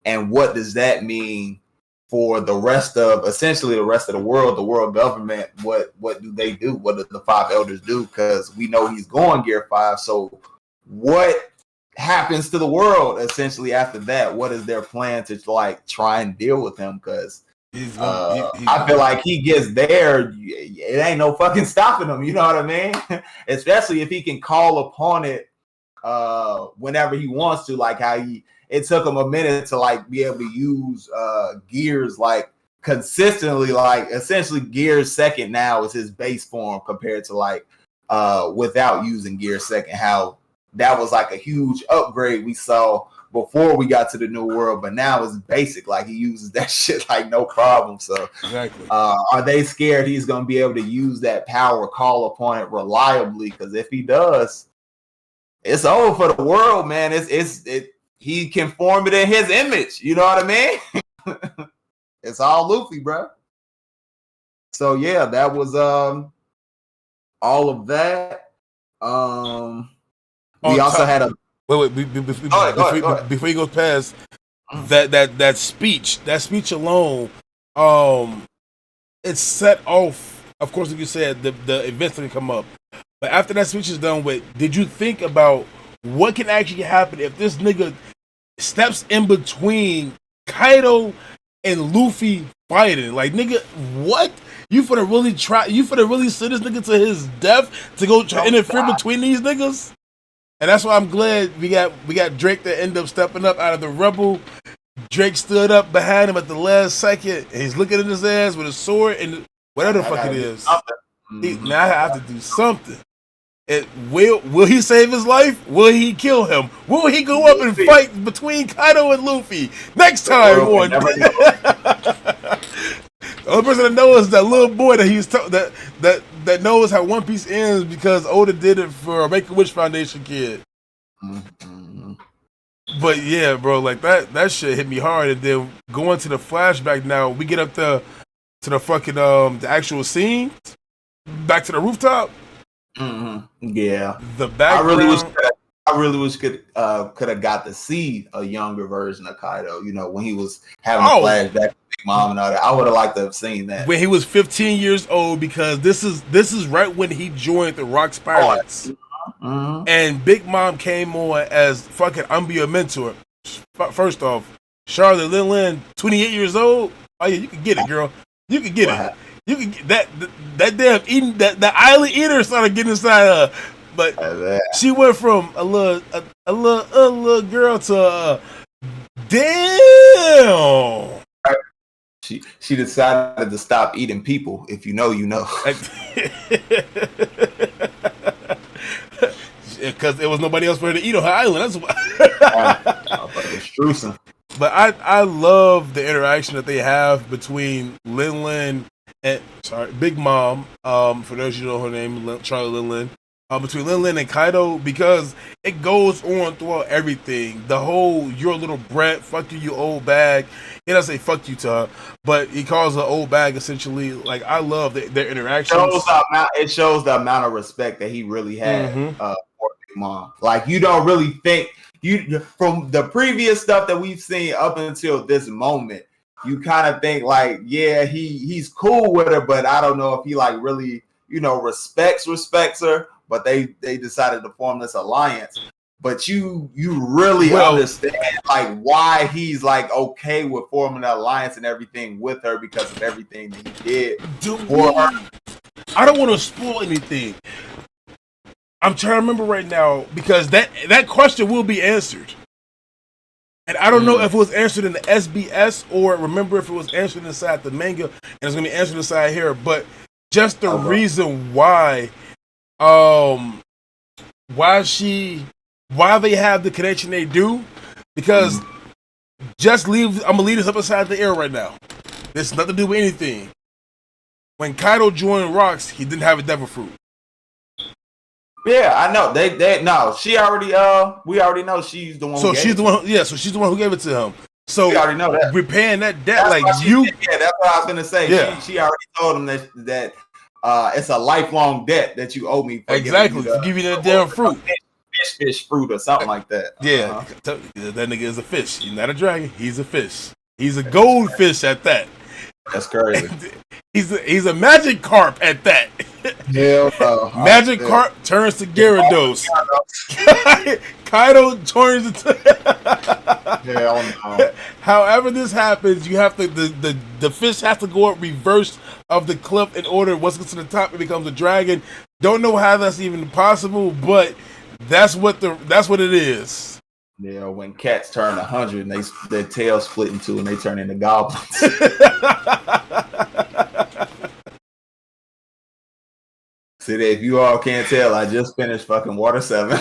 And what does that mean for the rest of the world government? What do they do? What do the 5 elders do? Because we know he's going Gear 5. So what happens to the world essentially after that? What is their plan to like try and deal with him? Because I feel like he gets there, it ain't no fucking stopping him. You know what I mean? Especially if he can call upon it whenever he wants to, like how it took him a minute to like be able to use Gears like consistently. Like essentially Gears second now is his base form compared to like without using Gears second, how that was like a huge upgrade we saw before we got to the new world, but now it's basic. Like he uses that shit like no problem. So exactly. Are they scared he's gonna be able to use that power, call upon it reliably? Because if he does, it's over for the world, man. He can form it in his image. You know what I mean? It's all Luffy, bro. So yeah, that was all of that. We also had a before he goes past that speech alone, it's set off. Of course, like you said, the events that come up. But after that speech is done with, did you think about what can actually happen if this nigga steps in between Kaido and Luffy fighting? Like, nigga, what? You finna really send this nigga to his death to go try to interfere between these niggas? And that's why I'm glad we got Drake that ended up stepping up out of the rubble. Drake stood up behind him at the last second, and he's looking at his ass with a sword and whatever the fuck it is. Now I have to do something. Will he save his life? Will he kill him? Will he go up and fight between Kaido and Luffy next time on? The only person that knows is that little boy that that knows how One Piece ends because Oda did it for a Make-A-Wish Foundation kid. Mm-hmm. But yeah, bro, like that shit hit me hard. And then going to the flashback now, we get up to the fucking the actual scene. back to the rooftop. Yeah, the background. I really wish could have got to see a younger version of Kaido. You know, when he was having a flashback to Big Mom and all that. I would have liked to have seen that when he was 15 years old, because this is right when he joined the Rocks Pirates, and Big Mom came on as fucking I'm be your mentor. First off, Charlotte Lin, 28 years old. Oh yeah, you can get it, girl. You can get it. You can get that damn eating that island eater started getting inside her. But she went from a little girl to damn. She decided to stop eating people. If you know, you know. Because there was nobody else for her to eat on her island. That's why. But I love the interaction that they have between Lin and Big Mom. For those you know her name, Charlie Lin. Between Lin and Kaido, because it goes on throughout everything. The whole "you're a little brat," "fuck you, you old bag." He doesn't say "fuck you" to her, but he calls her old bag essentially. Like, I love their interactions. It shows the amount of respect that he really had for Big Mom. Like, you don't really think from the previous stuff that we've seen up until this moment, you kind of think like, yeah, he's cool with her, but I don't know if he like really respects her. But they decided to form this alliance. But you really understand like why he's like okay with forming an alliance and everything with her, because of everything that he did for her. I don't want to spoil anything. I'm trying to remember right now, because that question will be answered. And I don't know if it was answered in the SBS or remember if it was answered inside the manga, and it's going to be answered inside here. But just the reason why why they have the connection they do, because I'm gonna leave this up inside the air right now. This has nothing to do with anything. When Kaido joined Rocks, he didn't have a devil fruit. Yeah, I know. They no. She already we already know she's the one. So she's the one. Yeah, so she's the one who gave it to him. So we already know that. Repaying that debt, that's what I was gonna say. Yeah. She already told him that it's a lifelong debt that you owe me. For give you that damn fruit. Fish fruit or something like that. Yeah. That nigga is a fish. He's not a dragon. He's a fish. He's a goldfish at that. That's crazy. He's a magic carp at that. Hell no. Magic carp turns to Gyarados. Kaido turns into hell no. However this happens, you have to the fish has to go up reverse of the cliff in order. Once it gets to the top, it becomes a dragon. Don't know how that's even possible, but that's what it is. Yeah, when cats turn 100 and their tails split in two and they turn into goblins. See, if you all can't tell, I just finished fucking Water 7.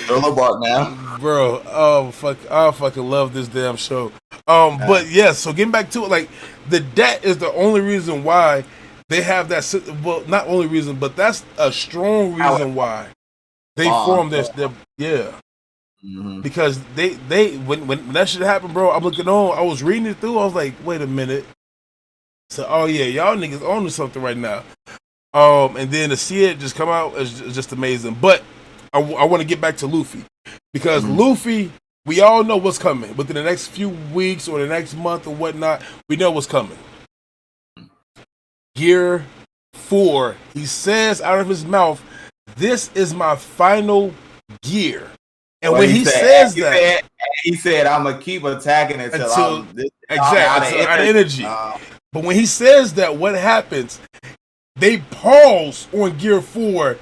Thriller bark now, bro. Oh fuck! I fucking love this damn show. But yeah, so getting back to it, like the debt is the only reason why they have that. Well, not only reason, but that's a strong reason why they formed this. Yeah, because they when that shit happened, bro. I'm looking on. I was reading it through. I was like, wait a minute. So, oh yeah, y'all niggas on to something right now. And then to see it just come out is just amazing. But I want to get back to Luffy, because Luffy, we all know what's coming within the next few weeks or the next month or whatnot. We know what's coming. Gear 4. He says out of his mouth, "This is my final gear." And when he says that, he said, "I'm gonna keep attacking until I'm out of energy." But when he says that, what happens? They pause on Gear 4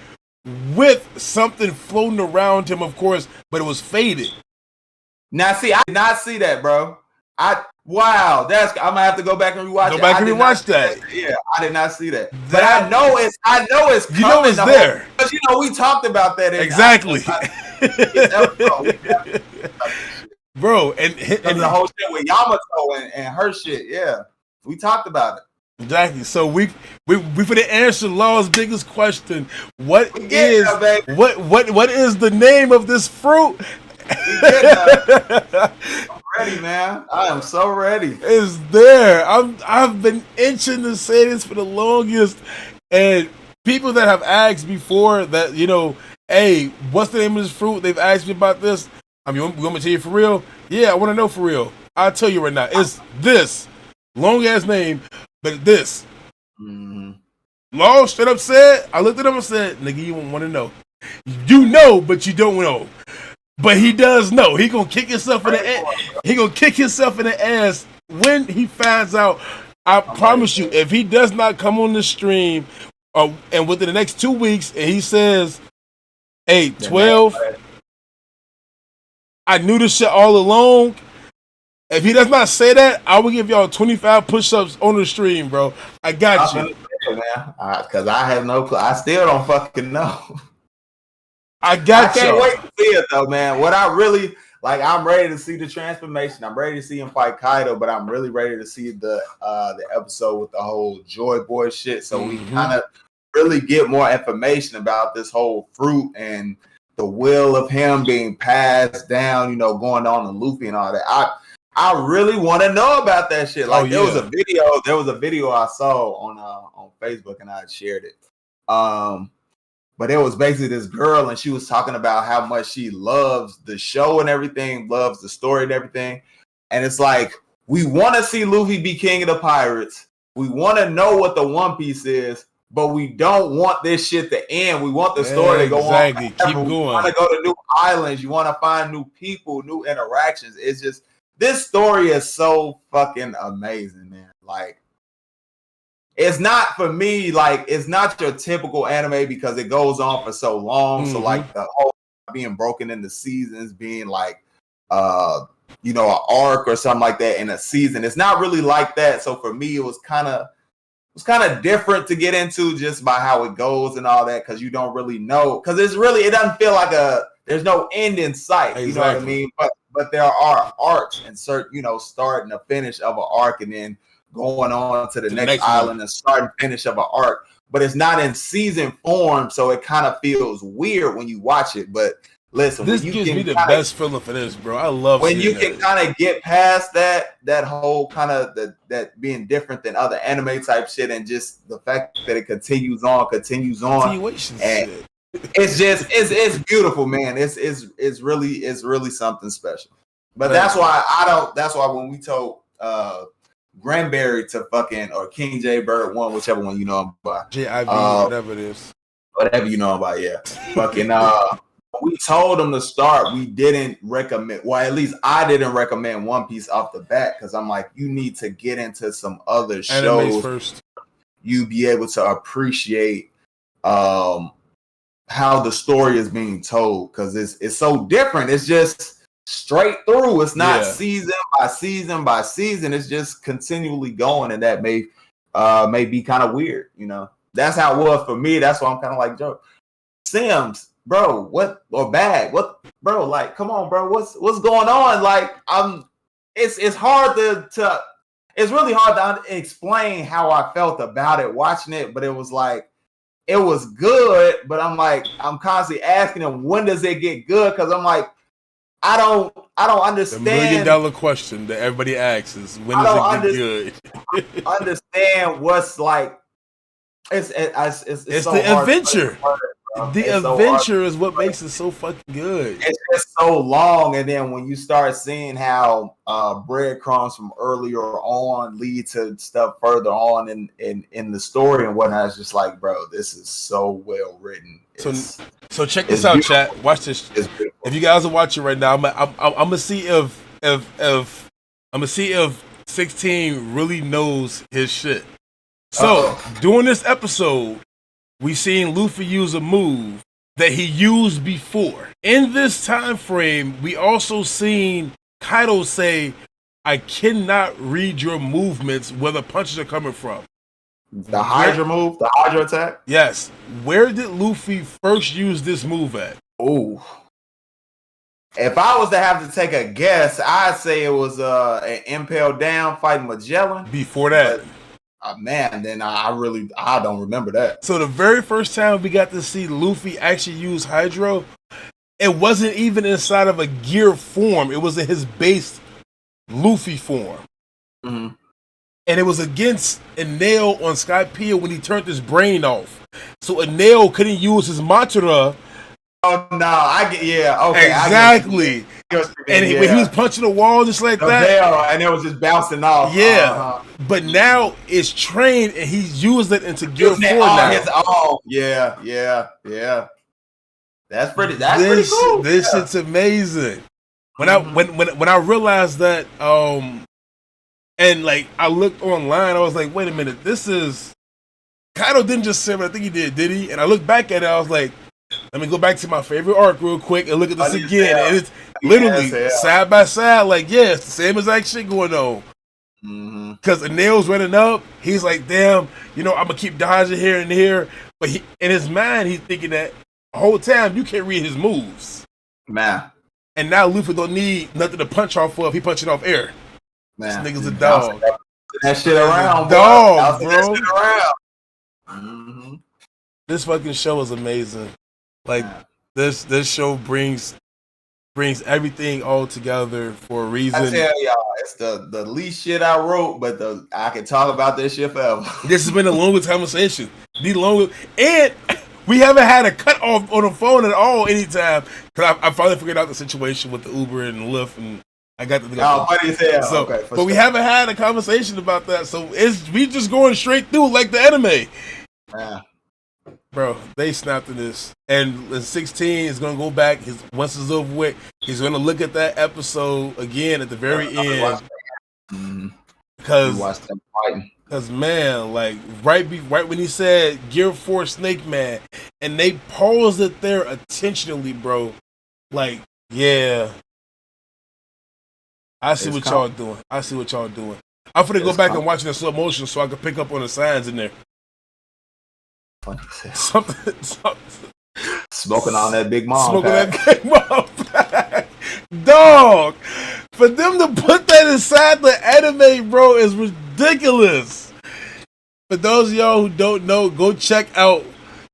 with something floating around him, of course, but it was faded. Now, see, I did not see that, bro. I'm gonna have to go back and rewatch. Go back and rewatch that. Yeah, I did not see that. But I know it's coming. You know it's there. Because we talked about that. Exactly. Bro, and the whole shit with Yamato and her shit. Yeah, we talked about it. Exactly. So we for the answer Law's biggest question: what is the name of this fruit? I'm ready, man. I am so ready. It's there. I've been itching to say this for the longest, and people that have asked before that, hey, what's the name of this fruit? They've asked me about this. You want me to tell you for real? Yeah, I want to know for real. I'll tell you right now. It's this long ass name, but this. Law straight up said. I looked at him and said, "Nigga, you won't want to know. You know, but you don't know." But he does know. He gonna kick himself in the ass. He gonna kick himself in the ass when he finds out. I promise you, if he does not come on the stream, and within the next 2 weeks, and he says, "Hey, 12, I knew this shit all along." If he does not say that, I will give y'all 25 push-ups on the stream, bro. I got you, man. Because I have no clue. I still don't fucking know. I can't wait to see it though, man. What I really like, I'm ready to see the transformation. I'm ready to see him fight Kaido, but I'm really ready to see the episode with the whole Joy Boy shit. So we kind of really get more information about this whole fruit and the will of him being passed down, going on to Luffy and all that. I really want to know about that shit. Like there was a video I saw on Facebook and I shared it. But it was basically this girl, and she was talking about how much she loves the show and everything, loves the story and everything. And it's like, we want to see Luffy be king of the pirates. We want to know what the One Piece is, but we don't want this shit to end. We want the story to go on. Keep going. You want to go to new islands. You want to find new people, new interactions. It's just, this story is so fucking amazing, man. Like, it's not for me, like, it's not your typical anime because it goes on for so long. So like the whole being broken into seasons, being like an arc or something like that in a season. It's not really like that. So for me, it was kind of different to get into just by how it goes and all that, because you don't really know. Because it doesn't feel like there's no end in sight. Exactly. You know what I mean? But there are arcs and start and a finish of an arc, and then going on to the next island and start and finish of an arc. But it's not in season form, so it kind of feels weird when you watch it. But listen, this gives me the best feeling for this, bro. I love when you can kind of get past that whole kind of that being different than other anime type shit, and just the fact that it continues on. Continuation shit. It's beautiful, man. It's really something special. But that's why when we told Granberry to fucking, or King J Bird 1, whichever one you know him by. JIV, whatever it is. Whatever you know him by, yeah. Fucking we told him to start, we didn't recommend, well, at least I didn't recommend One Piece off the bat, because I'm like, you need to get into some other shows first. You be able to appreciate how the story is being told, because it's so different. It's just straight through. It's not season by season by season. It's just continually going, and that may be kind of weird. That's how it was for me. That's why I'm kind of like, Joe Sims, bro. What, or Bag? What, bro? Like, come on, bro. What's going on? Like, it's hard to it's really hard to explain how I felt about it watching it, but it was like, it was good. But I'm constantly asking him, when does it get good? Because I'm like, I don't understand. The $1 million question that everybody asks is, when does it get good? Understand what's like. It's so the hard adventure. The adventure is what makes it so fucking good. It's just so long, and then when you start seeing how breadcrumbs from earlier on lead to stuff further on in the story and whatnot, it's just like, bro, this is so well written. So check this out, chat. Watch this. If you guys are watching right now, I'm gonna see if 16 really knows his shit. So during this episode, we seen Luffy use a move that he used before. In this time frame, we also seen Kaido say, "I cannot read your movements, where the punches are coming from." The Hydra move, the Hydra attack? Yes. Where did Luffy first use this move at? Oh. If I was to have to take a guess, I'd say it was an Impel Down fighting Magellan. Before that. But, man, then I don't remember that. So the very first time we got to see Luffy actually use Hydro, it wasn't even inside of a gear form. It was in his base Luffy form. Mm-hmm. And it was against Enel on Skypiea when he turned his brain off. So Enel couldn't use his mantra. Oh no, I get okay. Exactly. And when he was punching the wall just like that, and it was just bouncing off. Yeah, but now it's trained and he's used it into Gear 4 now. Yeah. That's pretty cool. This shit's amazing. When I realized that, and like I looked online, I was like, wait a minute, this is Kaido didn't just say what I think he did he? And I looked back at it, I was like, let me go back to my favorite arc real quick and look at this again. And it's literally side by side, like, it's the same exact shit going on. Because the nails running up, he's like, damn, I'm gonna keep dodging here and here. But in his mind, he's thinking that the whole time you can't read his moves. Man. And now Luffy don't need nothing to punch off of. He punching off air. Man. This nigga's a dog. That shit around, dog, bro. That shit around. This fucking show is amazing. Like this show brings everything all together for a reason. I tell y'all, it's the least shit I wrote, but I can talk about this shit forever. This has been the longest conversation. And we haven't had a cut off on the phone at all anytime. Because I finally figured out the situation with the Uber and the Lyft, and I got the funny as hell. So, okay, but we haven't had a conversation about that. So we just going straight through like the anime. Yeah. Bro, they snapped in this. And in 16 is going to go back. Once it's over with, he's going to look at that episode again at the very end. Because, man, like, right when he said Gear 4 Snake Man, and they paused it there intentionally, bro. Like, yeah. I see what y'all doing. I'm going to go back and watch it in slow motion so I can pick up on the signs in there. Something. Smoking on that big mom. Dog. For them to put that inside the anime, bro, is ridiculous. For those of y'all who don't know, go check out.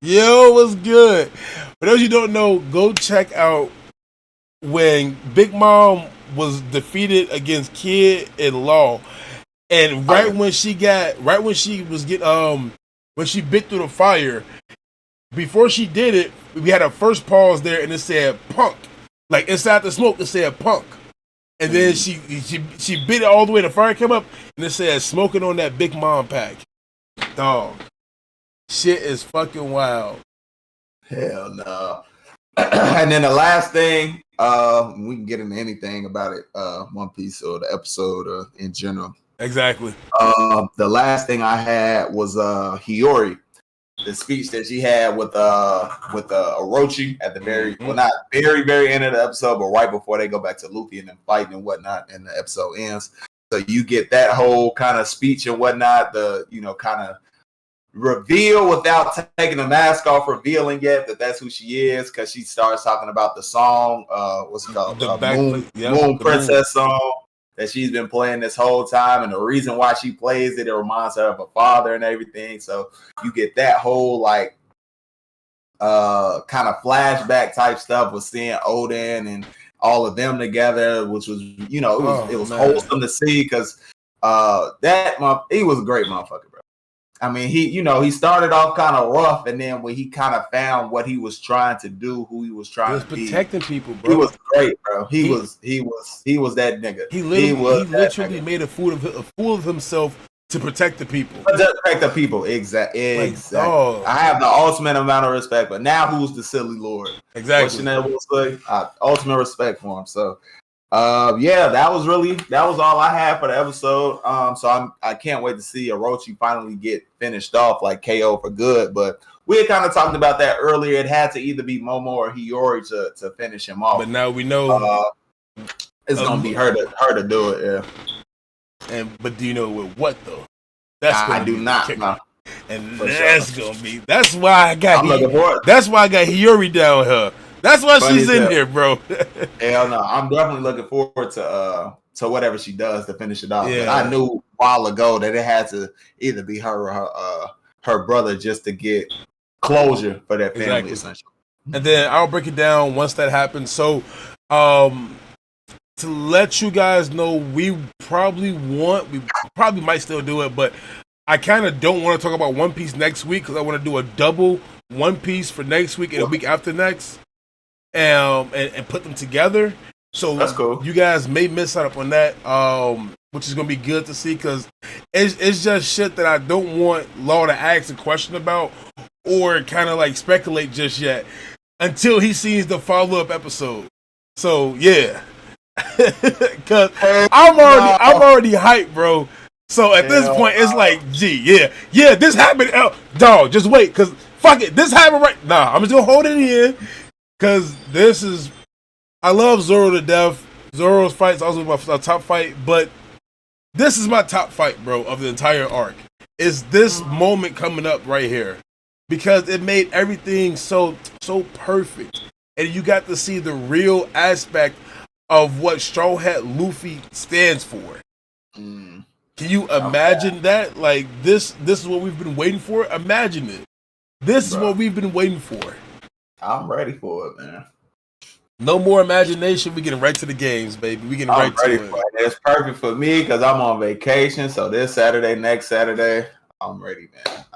Yo, what's good? For those of you who don't know, go check out when Big Mom was defeated against Kid in Law, and when she bit through the fire, before she did it, we had a first pause there, and it said "punk." Like inside the smoke, it said "punk," and then she bit it all the way. The fire came up, and it said "smoking on that Big Mom pack." Dog, shit is fucking wild. Hell no. And then the last thing, we can get into anything about it, One Piece or the episode or in general. Exactly. The last thing I had was Hiyori, the speech that she had with Orochi at the very not very, very end of the episode, but right before they go back to Luffy and them fighting and whatnot, and the episode ends. So you get that whole kind of speech and whatnot, the kind of reveal without taking the mask off, revealing yet that that's who she is, because she starts talking about the song, what's it called, Moon Princess song that she's been playing this whole time, and the reason why she plays it reminds her of her father and everything. So you get that whole like kind of flashback type stuff with seeing Odin and all of them together, which was it was wholesome to see, because he was a great motherfucker, bro. I mean, he started off kind of rough, and then when he kind of found what he was trying to do, who he was trying to be, protecting people, bro. He was great, bro. He was that nigga. He literally made a fool of himself to protect the people. Protect the people, exactly. I have the ultimate amount of respect, but now who's the silly lord? Exactly. Ultimate respect for him. So. That was all I had for the episode. So I can't wait to see Orochi finally get finished off like KO for good. But we had kind of talked about that earlier. It had to either be Momo or Hiyori to finish him off. But now we know it's gonna be her to do it. Yeah. But do you know with what though? I do not. No. And that's gonna be. That's why I got. That's why I got Hiyori down here. That's why she's in here, bro. Hell no, I'm definitely looking forward to whatever she does to finish it off. Yeah. But I knew a while ago that it had to either be her or her brother just to get closure for that family, essentially. And then I'll break it down once that happens. So, to let you guys know, we probably might still do it, but I kind of don't want to talk about One Piece next week because I want to do a double One Piece for next week and a week after next, and put them together. So that's cool. You guys may miss out on that, which is gonna be good to see because it's just shit that I don't want Law to ask a question about or kind of like speculate just yet until he sees the follow-up episode. So yeah, because I'm already hyped, bro. So at this point, it's like, gee, yeah, this happened. Dog, just wait, because fuck it, this happened right. Nah, I'm just gonna hold it in because this is. I love Zoro to death. Zoro's fight is also my top fight, but this is my top fight, bro, of the entire arc. Is this moment coming up right here because it made everything so perfect, and you got to see the real aspect of what Straw Hat Luffy stands for. Can you imagine that? Like this is what we've been waiting for. Imagine it. This is what we've been waiting for. I'm ready for it, man. No more imagination. We getting right to the games, baby. We getting right to it. It's perfect for me because I'm on vacation. So this Saturday, next Saturday, I'm ready, man.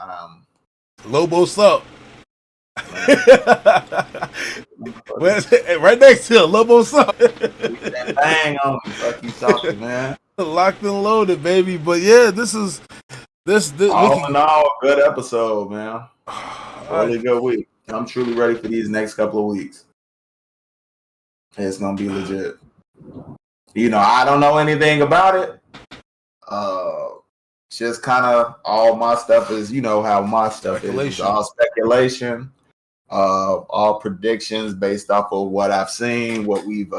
Lobo's up. Right next to it, Lobo's up. Bang on me, fuck you talking, man. Locked and loaded, baby. But yeah, this all in all, good episode, man. Really good week. I'm truly ready for these next couple of weeks. It's gonna be legit. I don't know anything about it. Just kind of all my stuff is, how my stuff is. It's all speculation, all predictions based off of what I've seen, what we've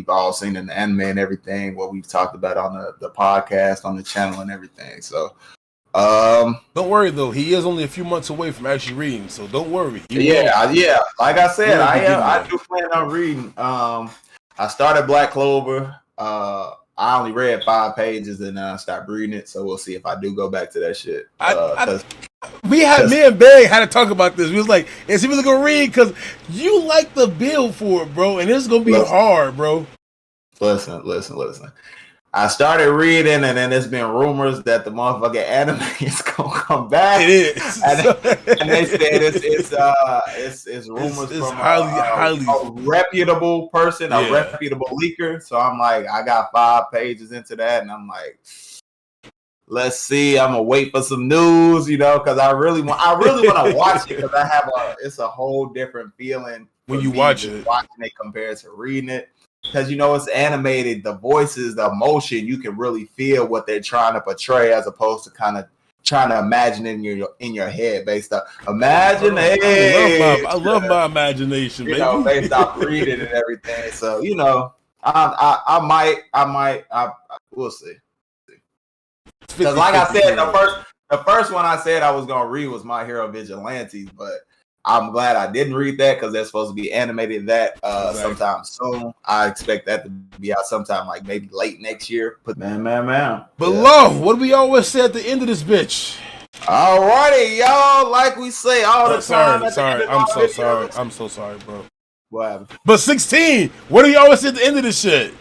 all seen in the anime and everything, what we've talked about on the podcast, on the channel and everything. So, don't worry though. He is only a few months away from actually reading, so don't worry. Yeah. Like I said, I do plan on reading. I started Black Clover. I only read 5 pages and I stopped reading it. So we'll see if I do go back to that shit. Me and Big had to talk about this. We was like, is he really gonna read? Because you like the build for it, bro, and it's gonna be hard, bro. Listen. I started reading, and then there's been rumors that the motherfucking anime is gonna come back. It is, and they said it's rumors from highly a reputable person, a reputable leaker. So I'm like, I got 5 pages into that, and I'm like, let's see. I'm gonna wait for some news, because I really want to watch it because it's a whole different feeling when you watching it compared to reading it. Because it's animated, the voices, the emotion, you can really feel what they're trying to portray, as opposed to kind of trying to imagine in your head based on I love my imagination, baby. Based off reading and everything. So I might, we'll see. Because like I said, the first one I said I was gonna read was My Hero Vigilantes, but I'm glad I didn't read that because they're supposed to be animated sometime soon. I expect that to be out sometime like maybe late next year. But man. But Lo, what do we always say at the end of this bitch? Alrighty, y'all. Like we say all the time. Sorry. I'm so sorry, bro. What happened? But 16, what do you always say at the end of this shit?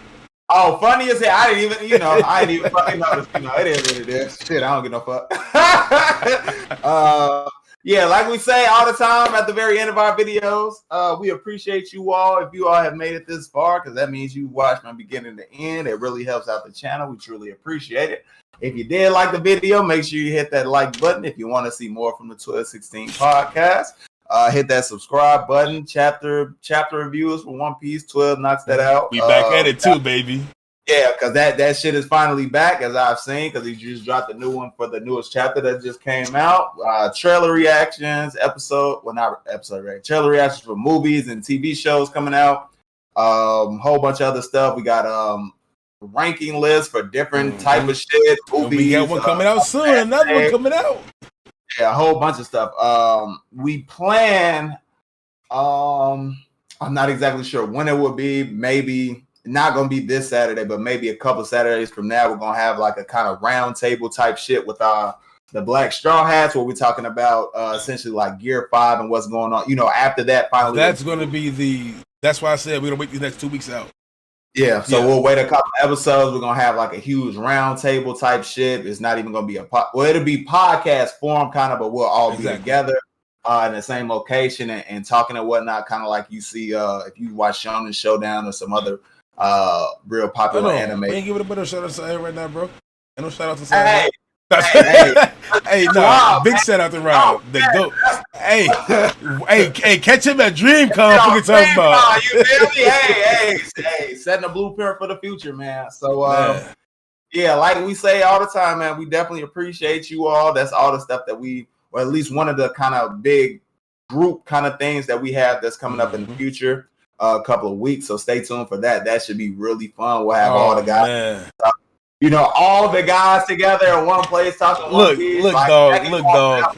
Oh, funny as hell. I didn't even fucking notice. It is what it is. Shit, I don't give no fuck. Yeah, like we say all the time at the very end of our videos, we appreciate you all if you all have made it this far, because that means you watched from beginning to end. It really helps out the channel. We truly appreciate it. If you did like the video, make sure you hit that like button. If you want to see more from the 1216 podcast, hit that subscribe button. Chapter reviews for One Piece. 12 knocks that out. We back at it too, baby. Yeah, because that shit is finally back, as I've seen, because he just dropped a new one for the newest chapter that just came out. Trailer reactions, trailer reactions for movies and TV shows coming out. Whole bunch of other stuff. We got ranking lists for different type of shit. Movies, we got one coming out soon. Another one coming out. Yeah, a whole bunch of stuff. We plan. I'm not exactly sure when it will be. Maybe not going to be this Saturday, but maybe a couple Saturdays from now, we're going to have like a kind of round table type shit with the Black Straw Hats, where we're talking about essentially like Gear 5 and what's going on. After that, finally. That's going to be that's why I said we're going to wait these next 2 weeks out. Yeah, so we'll wait a couple episodes. We're gonna have like a huge round table type shit. It's not even gonna be it'll be podcast form kind of, but we'll all be together in the same location and talking and whatnot, kind of like you see if you watch Shonen Showdown or some other real popular anime. We ain't giving a better shout out to Sam right now, bro. Ain't no shout out to Sam. Hey, big shout out to Rob. The GOAT. Hey, catch him at DreamCon. We talking about. You feel me? Hey, setting a blueprint for the future, man. So, yeah, like we say all the time, man, we definitely appreciate you all. That's all the stuff that or at least one of the kind of big group kind of things that we have that's coming up in the future. A couple of weeks, so stay tuned for that. That should be really fun. We'll have all the guys. All the guys together in one place talking. Look, dog.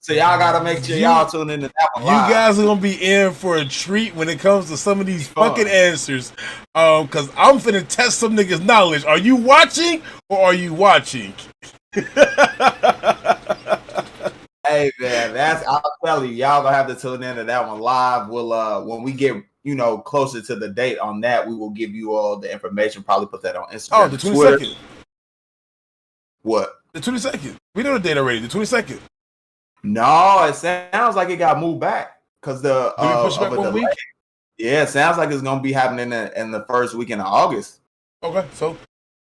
So y'all gotta make sure y'all tune into that one. You guys are gonna be in for a treat when it comes to some of these fucking answers. Cause I'm finna test some niggas' knowledge. Are you watching or are you watching? Hey man, I'll tell you, y'all gonna have to tune into that one live. We'll when we get closer to the date on that, we will give you all the information. Probably put that on Instagram. Oh, the 22nd. What? The 22nd. We know the date already. The 22nd. No, it sounds like it got moved back because the push back 1 week. Yeah, it sounds like it's gonna be happening in the first weekend of August. Okay, so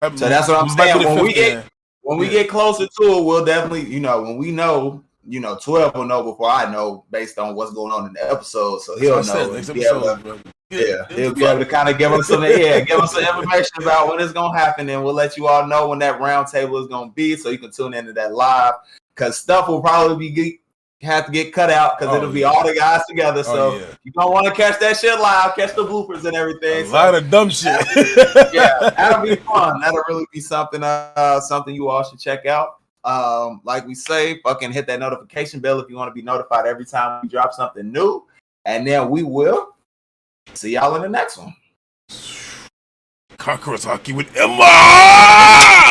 that's what I'm saying. When we get closer to it, we'll definitely, when we know. 12 will know before I know based on what's going on in the episode. So he'll know. He'll be able to kind of give us some information about when it's gonna happen, and we'll let you all know when that round table is gonna be, so you can tune into that live. Because stuff will probably have to get cut out because it'll be all the guys together. So you don't want to catch that shit live, catch the bloopers and everything. A lot of dumb shit. That'll be fun. That'll really be something you all should check out. Like we say, fucking hit that notification bell if you want to be notified every time we drop something new, and then we will see y'all in the next one. Conqueror's Hockey with Emma.